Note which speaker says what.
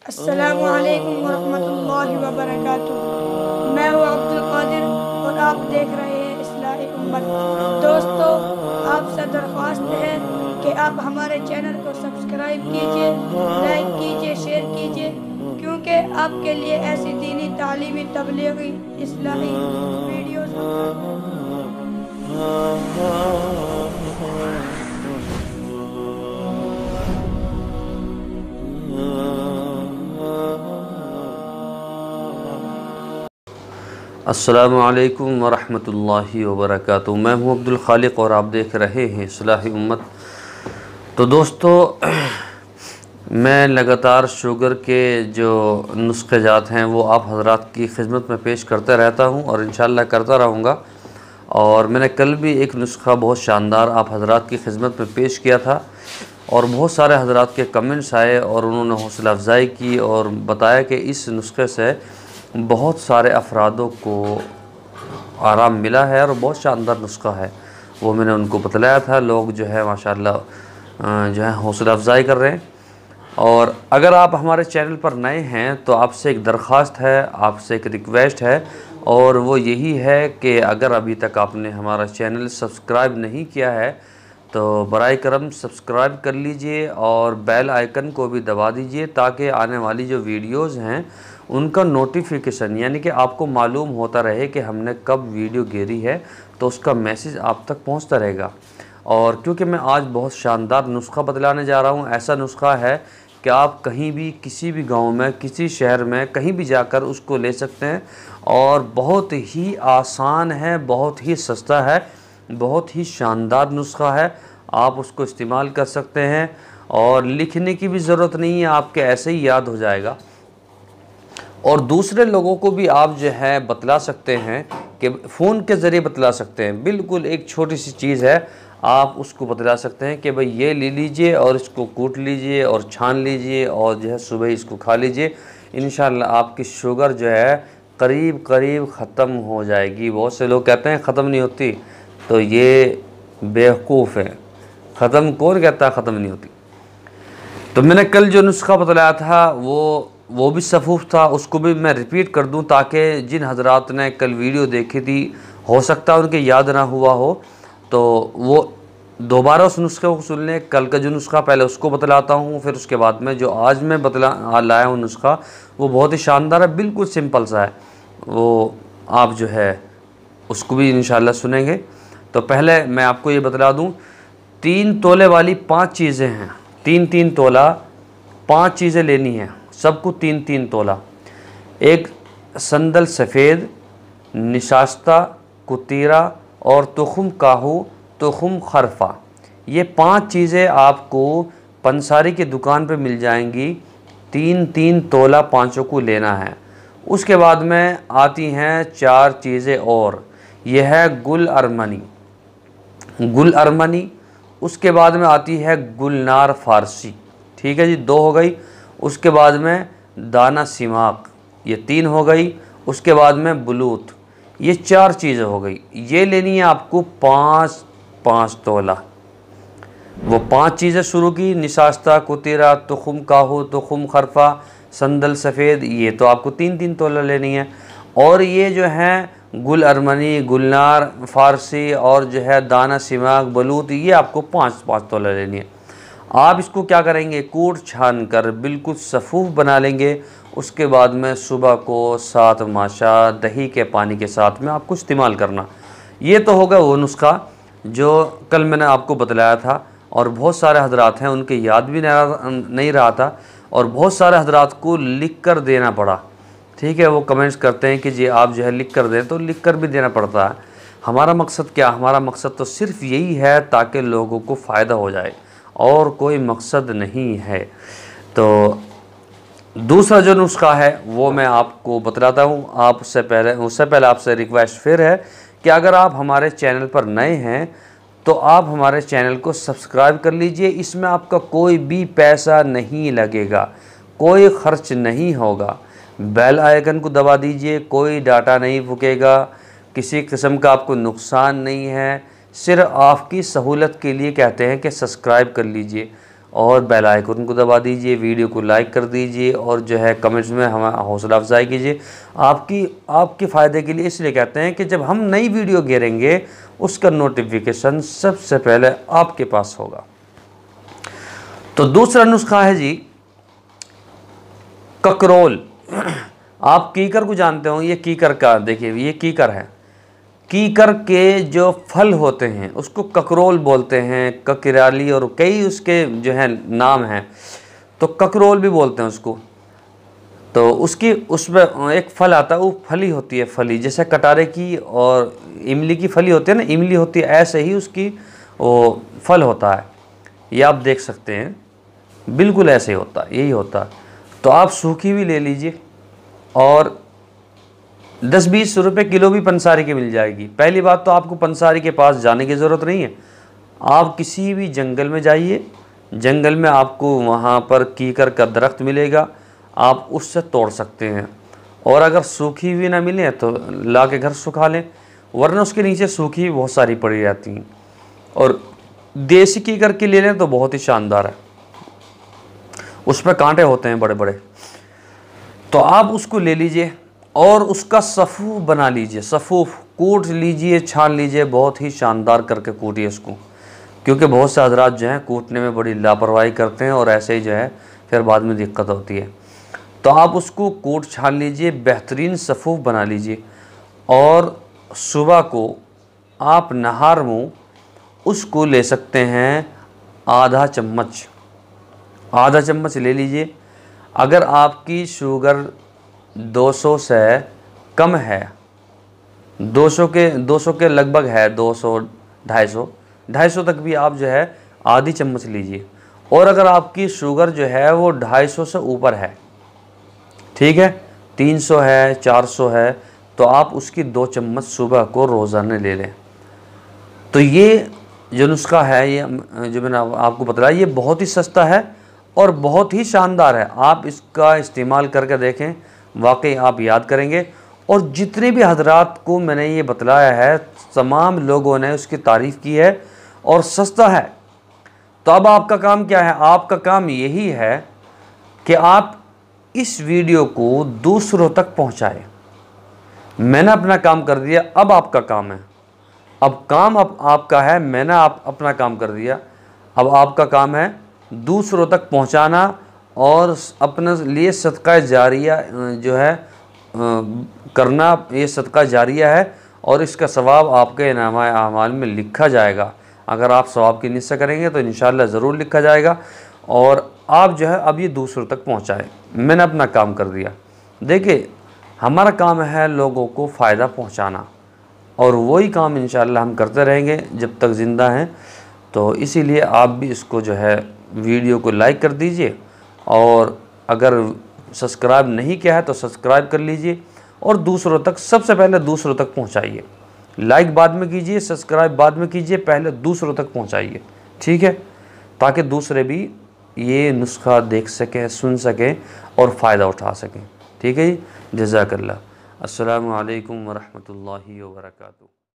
Speaker 1: अस्सलामु अलैकुम वरहमतुल्लाहि वबरकातुहू। मैं हूँ अब्दुल कादिर और आप देख रहे हैं इस्लाही उम्मत। दोस्तों, आपसे दरख्वास्त है कि आप हमारे चैनल को सब्सक्राइब कीजिए, लाइक कीजिए, शेयर कीजिए, क्योंकि आपके लिए ऐसी दीनी तालीमी तबलीगी इस्लाही वीडियोज़
Speaker 2: अस्सलामु अलैकुम वरहमतुल्लाहि वबरकातुहू। मैं हूं अब्दुल खालिक और आप देख रहे हैं इस्लाही उम्मत। तो दोस्तों, मैं लगातार शुगर के जो नुस्खे जात हैं वो आप हज़रात की खिदमत में पेश करता रहता हूं और इंशाअल्लाह करता रहूँगा। और मैंने कल भी एक नुस्खा बहुत शानदार आप हज़रात की खिदमत में पेश किया था और बहुत सारे हज़रात के कमेंट्स आए और उन्होंने हौसला अफजाई की और बताया कि इस नुस्खे से बहुत सारे अफरादों को आराम मिला है और बहुत शानदार नुस्खा है। वो मैंने उनको बतलाया था। लोग जो है माशाल्लाह जो है हौसला अफजाई कर रहे हैं। और अगर आप हमारे चैनल पर नए हैं तो आपसे एक दरख्वास्त है, आपसे एक रिक्वेस्ट है, और वो यही है कि अगर अभी तक आपने हमारा चैनल सब्सक्राइब नहीं किया है तो बराए करम सब्सक्राइब कर लीजिए और बेल आइकन को भी दबा दीजिए ताकि आने वाली जो वीडियोज़ हैं उनका नोटिफिकेशन, यानी कि आपको मालूम होता रहे कि हमने कब वीडियो गेरी है, तो उसका मैसेज आप तक पहुंचता रहेगा। और क्योंकि मैं आज बहुत शानदार नुस्खा बतलाने जा रहा हूं, ऐसा नुस्खा है कि आप कहीं भी, किसी भी गांव में, किसी शहर में, कहीं भी जाकर उसको ले सकते हैं और बहुत ही आसान है, बहुत ही सस्ता है, बहुत ही शानदार नुस्खा है। आप उसको इस्तेमाल कर सकते हैं और लिखने की भी ज़रूरत नहीं है, आपके ऐसे ही याद हो जाएगा। और दूसरे लोगों को भी आप जो है बतला सकते हैं कि फ़ोन के ज़रिए बतला सकते हैं। बिल्कुल एक छोटी सी चीज़ है, आप उसको बतला सकते हैं कि भाई ये ले लीजिए और इसको कूट लीजिए और छान लीजिए और जो है सुबह इसको खा लीजिए। इंशाल्लाह आपकी शुगर जो है करीब करीब ख़त्म हो जाएगी। बहुत से लोग कहते हैं ख़त्म नहीं होती, तो ये बेवकूफ़ है। ख़त्म कौन कहता है ख़त्म नहीं होती? तो मैंने कल जो नुस्खा बतलाया था वो भी सफूफ था, उसको भी मैं रिपीट कर दूं ताकि जिन हजरात ने कल वीडियो देखी थी हो सकता है उनके याद ना हुआ हो, तो वो दोबारा उस नुस्खे को सुन लें। कल का जो नुस्खा पहले उसको बतलाता हूं, फिर उसके बाद में जो आज मैं लाया हूं नुस्खा वो बहुत ही शानदार है, बिल्कुल सिंपल सा है। वो आप जो है उसको भी इंशाल्लाह सुनेंगे। तो पहले मैं आपको ये बतला दूँ, 3 तोले वाली 5 चीज़ें हैं। 3-3 तोला 5 चीज़ें लेनी हैं, सबको 3-3 तोला। एक संदल सफ़ेद, निशास्ता, कुतीरा और तुखम काहू, तुखम खरफा। ये 5 चीज़ें आपको पंसारी की दुकान पे मिल जाएंगी। 3-3 तोला पाँचों को लेना है। उसके बाद में आती हैं 4 चीज़ें और, यह है गुल अरमनी, गुल अरमनी। उसके बाद में आती है गुलनार फ़ारसी, ठीक है जी, 2 हो गई। उसके बाद में दाना सिमाक, ये 3 हो गई। उसके बाद में बलूत, ये 4 चीज़ें हो गई। ये लेनी है आपको 5-5 तोला। वो 5 चीज़ें शुरू की, निशास्ता, कुतीरा, तुखम काहू, तुखम खरफा, संदल सफ़ेद, ये तो आपको 3-3 तोला लेनी है। और ये जो है गुल अरमनी, गुलनार फ़ारसी और जो है दाना सिमाक, बलूत, ये आपको 5-5 तोला लेनी है। आप इसको क्या करेंगे, कूट छान कर बिल्कुल सफ़ूफ बना लेंगे। उसके बाद में सुबह को 7 माशा दही के पानी के साथ में आपको इस्तेमाल करना। ये तो होगा वो नुस्खा जो कल मैंने आपको बतलाया था और बहुत सारे हजरात हैं उनके याद भी नहीं रहा था और बहुत सारे हजरात को लिख कर देना पड़ा। ठीक है, वो कमेंट्स करते हैं कि जी आप जो है लिख कर दें, तो लिख कर भी देना पड़ता है। हमारा मकसद क्या, हमारा मकसद तो सिर्फ़ यही है ताकि लोगों को फ़ायदा हो जाए, और कोई मकसद नहीं है। तो दूसरा जो नुस्खा है वो मैं आपको बतलाता हूँ। उससे पहले आपसे रिक्वेस्ट फिर है कि अगर आप हमारे चैनल पर नए हैं तो आप हमारे चैनल को सब्सक्राइब कर लीजिए। इसमें आपका कोई भी पैसा नहीं लगेगा, कोई ख़र्च नहीं होगा। बेल आइकन को दबा दीजिए, कोई डाटा नहीं फूकेगा, किसी किस्म का आपको नुकसान नहीं है। सिर्फ आपकी सहूलत के लिए कहते हैं कि सब्सक्राइब कर लीजिए और बेल आइकन को दबा दीजिए, वीडियो को लाइक कर दीजिए और जो है कमेंट्स में हमें हौसला अफजाई कीजिए। आपके फ़ायदे के लिए इसलिए कहते हैं कि जब हम नई वीडियो घेरेंगे उसका नोटिफिकेशन सबसे पहले आपके पास होगा। तो दूसरा नुस्खा है जी ककरोल। आप कीकर को जानते हो, ये कीकर का देखिए, ये कीकर है। कीकर के जो फल होते हैं उसको ककरोल बोलते हैं, ककराली और कई उसके जो है नाम हैं, तो ककरोल भी बोलते हैं उसको। तो उसमें एक फल आता है, वो फली होती है, फली जैसे कटारे की और इमली की फली होती है ना, इमली होती है, ऐसे ही उसकी वो फल होता है। ये आप देख सकते हैं, बिल्कुल ऐसे ही होता है, यही होता है। तो आप सूखी भी ले लीजिए और 10-20 रुपये किलो भी पंसारी की मिल जाएगी। पहली बात तो आपको पंसारी के पास जाने की ज़रूरत नहीं है, आप किसी भी जंगल में जाइए, जंगल में आपको वहाँ पर कीकर का दरख्त मिलेगा, आप उससे तोड़ सकते हैं। और अगर सूखी भी ना मिले तो ला के घर सुखा लें, वरना उसके नीचे सूखी बहुत सारी पड़ी रहती हैं। और देसी कीकर की ले लें तो बहुत ही शानदार है, उसमें कांटे होते हैं बड़े बड़े। तो आप उसको ले लीजिए और उसका सफ़ूफ बना लीजिए, सफ़ूफ कूट लीजिए, छान लीजिए, बहुत ही शानदार करके कूटिए उसको, क्योंकि बहुत से हजरात जो हैं कूटने में बड़ी लापरवाही करते हैं और ऐसे ही जो है फिर बाद में दिक्कत होती है। तो आप उसको कूट छान लीजिए, बेहतरीन सफ़ूफ बना लीजिए और सुबह को आप नहार मुँह उसको ले सकते हैं आधा चम्मच ले लीजिए। अगर आपकी शुगर 200 से कम है, 200 के लगभग है, 200 250 तक भी आप जो है आधी चम्मच लीजिए। और अगर आपकी शुगर जो है वो 250 से ऊपर है, ठीक है, 300 है, 400 है, तो आप उसकी 2 चम्मच सुबह को रोज़ाना ले लें। तो ये जो नुस्खा है, ये जो मैंने आपको बताया, ये बहुत ही सस्ता है और बहुत ही शानदार है। आप इसका इस्तेमाल करके देखें, वाकई आप याद करेंगे। और जितने भी हजरात को मैंने ये बतलाया है, तमाम लोगों ने उसकी तारीफ़ की है और सस्ता है। तो अब आपका काम क्या है? आपका काम यही है कि आप इस वीडियो को दूसरों तक पहुंचाएं। मैंने अपना काम कर दिया, अब आपका काम है। अब काम आपका है, मैंने अपना काम कर दिया, अब आपका काम है दूसरों तक पहुंचाना और अपने लिए सदका जारिया जो है करना। ये सदका जारिया है और इसका सवाब आपके इनामा आमाल में लिखा जाएगा। अगर आप सवाब की नीयत से करेंगे तो इंशाअल्लाह ज़रूर लिखा जाएगा। और आप जो है अब ये दूसरों तक पहुंचाएं। मैंने अपना काम कर दिया। देखिए, हमारा काम है लोगों को फ़ायदा पहुंचाना और वही काम इंशाअल्लाह हम करते रहेंगे जब तक ज़िंदा हैं। तो इसीलिए आप भी इसको जो है वीडियो को लाइक कर दीजिए और अगर सब्सक्राइब नहीं किया है तो सब्सक्राइब कर लीजिए और दूसरों तक, सबसे पहले दूसरों तक पहुंचाइए। लाइक बाद में कीजिए, सब्सक्राइब बाद में कीजिए, पहले दूसरों तक पहुंचाइए, ठीक है, ताकि दूसरे भी ये नुस्खा देख सकें, सुन सकें और फ़ायदा उठा सकें। ठीक है जी, जज़ाकल्लाह। अस्सलामु अलैकुम वरहमतुल्लाहि वबरकातुहू।